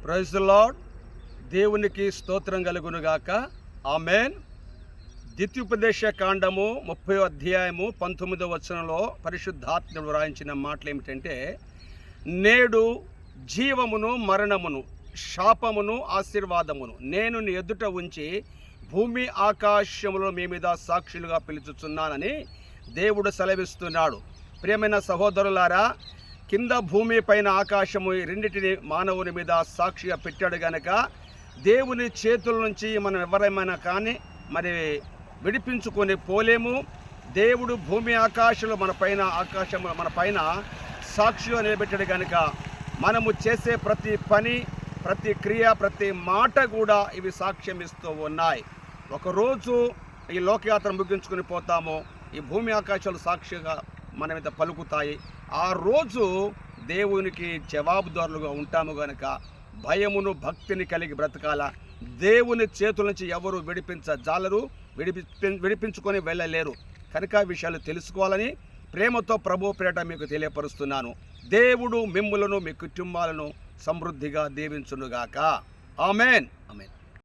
Praise the lord. దేవునికి స్తోత్రం కలుగునుగాక. ఆమేన్. ద్వితీయోపదేశ కాండము 30వ అధ్యాయము 19వ వచనంలో పరిశుద్ధాత్ముడు వ్రాయించిన మాటలు ఏమిటంటే, నేడు జీవమును మరణమును, శాపమును ఆశీర్వాదమును నేను నీ ఎదుట ఉంచి భూమి ఆకాశములో మీ మీద సాక్షులుగా పిలుచుచున్నానని దేవుడు సెలవిస్తున్నాడు. ప్రియమైన సహోదరులారా, కింద భూమి పైన ఆకాశము రెండింటిని మానవుని మీద సాక్షిగా పెట్టాడు గనక దేవుని చేతుల నుంచి మనం ఎవరైనా కానీ మరి విడిపించుకొని పోలేము. దేవుడు భూమి ఆకాశంలో మన పైన సాక్షిగా నిలబెట్టాడు కనుక మనము చేసే ప్రతి పని, ప్రతి క్రియ, ప్రతి మాట కూడా ఇవి సాక్ష్యం ఇస్తూ ఉన్నాయి. ఒకరోజు ఈ లోకయాత్ర ముగించుకొని పోతాము, ఈ భూమి ఆకాశాలు సాక్షిగా మన మీద పలుకుతాయి. ఆ రోజు దేవునికి జవాబుదారులుగా ఉంటాము కనుక భయమును భక్తిని కలిగి బ్రతకాల. దేవుని చేతుల నుంచి ఎవరు విడిపించజాలరు, విడిపించుకొని వెళ్ళలేరు కనుక విషయాలు తెలుసుకోవాలని ప్రేమతో ప్రభు పేరట మీకు తెలియపరుస్తున్నాను. దేవుడు మిమ్ములను, మీ కుటుంబాలను సమృద్ధిగా దీవించునుగాక. ఆమేన్. ఆమేన్.